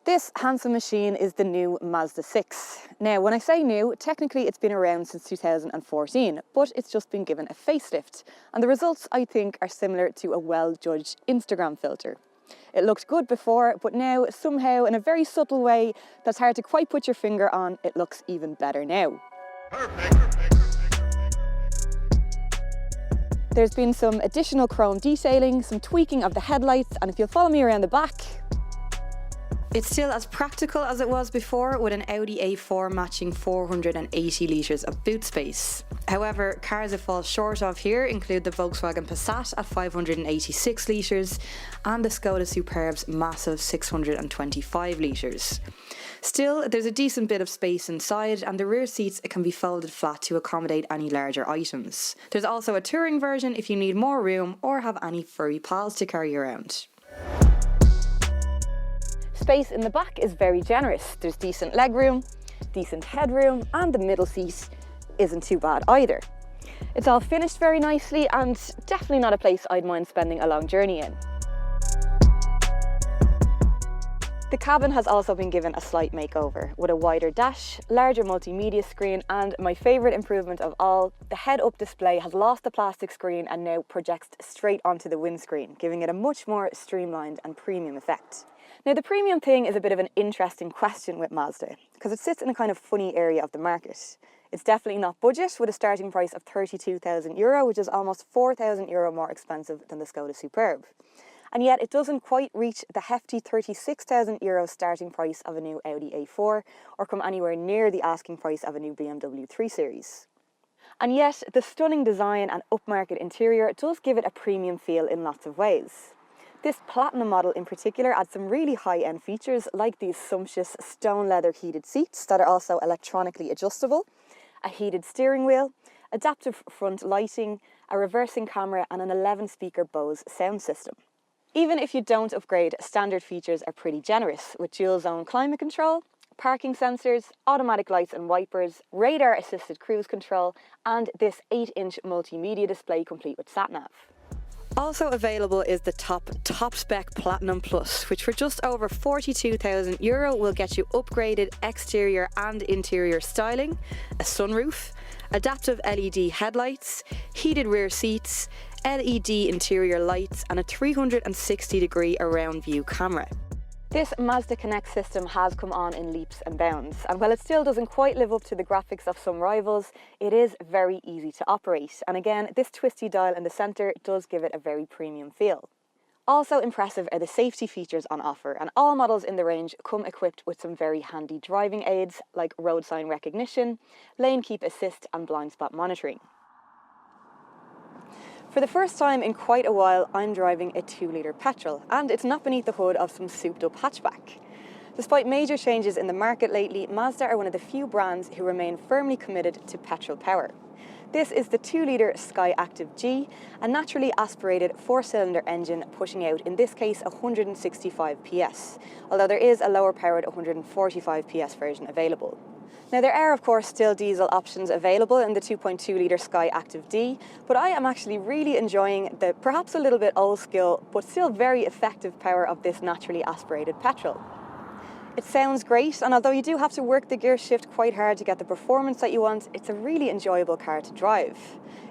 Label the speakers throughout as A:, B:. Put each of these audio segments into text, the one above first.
A: This handsome machine is the new Mazda 6. Now, when I say new, technically it's been around since 2014, but it's just been given a facelift. And the results, I think, are similar to a well-judged Instagram filter. It looked good before, but now, somehow, in a very subtle way that's hard to quite put your finger on, it looks even better now. There's been some additional chrome detailing, some tweaking of the headlights, and if you'll follow me around the back, it's still as practical as it was before, with an Audi A4 matching 480 litres of boot space. However, cars it falls short of here include the Volkswagen Passat at 586 litres and the Skoda Superb's massive 625 litres. Still, there's a decent bit of space inside, and the rear seats can be folded flat to accommodate any larger items. There's also a touring version if you need more room or have any furry pals to carry around. Space in the back is very generous. There's decent legroom, decent headroom, and the middle seat isn't too bad either. It's all finished very nicely and definitely not a place I'd mind spending a long journey in. The cabin has also been given a slight makeover with a wider dash, larger multimedia screen, and my favourite improvement of all, the head-up display has lost the plastic screen and now projects straight onto the windscreen, giving it a much more streamlined and premium effect. Now, the premium thing is a bit of an interesting question with Mazda, because it sits in a kind of funny area of the market. It's definitely not budget, with a starting price of €32,000, which is almost €4,000 more expensive than the Skoda Superb. And yet it doesn't quite reach the hefty €36,000 starting price of a new Audi A4, or come anywhere near the asking price of a new BMW 3 Series. And yet, the stunning design and upmarket interior does give it a premium feel in lots of ways. This Platinum model in particular adds some really high-end features like these sumptuous stone leather heated seats that are also electronically adjustable, a heated steering wheel, adaptive front lighting, a reversing camera and an 11-speaker Bose sound system. Even if you don't upgrade, standard features are pretty generous with dual-zone climate control, parking sensors, automatic lights and wipers, radar-assisted cruise control and this 8-inch multimedia display complete with sat-nav. Also available is the top spec Platinum Plus, which for just over €42,000 will get you upgraded exterior and interior styling, a sunroof, adaptive LED headlights, heated rear seats, LED interior lights and a 360-degree around view camera. This Mazda Connect system has come on in leaps and bounds, and while it still doesn't quite live up to the graphics of some rivals, it is very easy to operate, and again, this twisty dial in the centre does give it a very premium feel. Also impressive are the safety features on offer, and all models in the range come equipped with some very handy driving aids like road sign recognition, lane keep assist and blind spot monitoring. For the first time in quite a while, I'm driving a 2-litre petrol, and it's not beneath the hood of some souped-up hatchback. Despite major changes in the market lately, Mazda are one of the few brands who remain firmly committed to petrol power. This is the 2-litre Sky Active G, a naturally aspirated 4-cylinder engine pushing out, in this case, 165 PS, although there is a lower-powered 145 PS version available. Now, there are of course still diesel options available in the 2.2-litre Sky Active D, but I am actually really enjoying the perhaps a little bit old school but still very effective power of this naturally aspirated petrol. It sounds great, and although you do have to work the gear shift quite hard to get the performance that you want, it's a really enjoyable car to drive.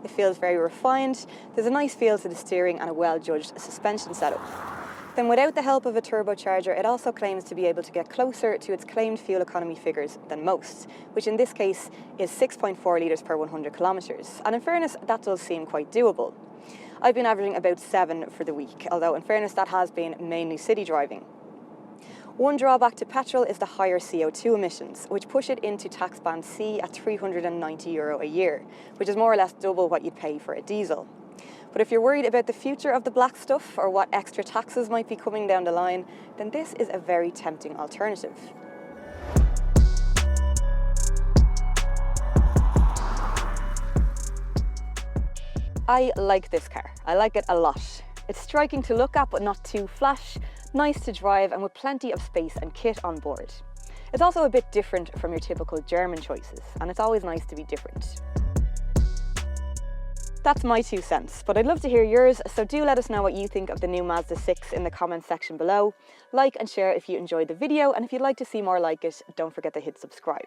A: It feels very refined, there's a nice feel to the steering and a well-judged suspension setup. Then without the help of a turbocharger, it also claims to be able to get closer to its claimed fuel economy figures than most, which in this case is 6.4 litres per 100 kilometres. And in fairness, that does seem quite doable. I've been averaging about 7 for the week, although in fairness that has been mainly city driving. One drawback to petrol is the higher CO2 emissions, which push it into tax band C at €390 a year, which is more or less double what you'd pay for a diesel. But if you're worried about the future of the black stuff or what extra taxes might be coming down the line, then this is a very tempting alternative. I like this car. I like it a lot. It's striking to look at but not too flash, nice to drive and with plenty of space and kit on board. It's also a bit different from your typical German choices, and it's always nice to be different. That's my 2 cents, but I'd love to hear yours, so do let us know what you think of the new Mazda 6 in the comments section below. Like and share if you enjoyed the video, and if you'd like to see more like it, don't forget to hit subscribe.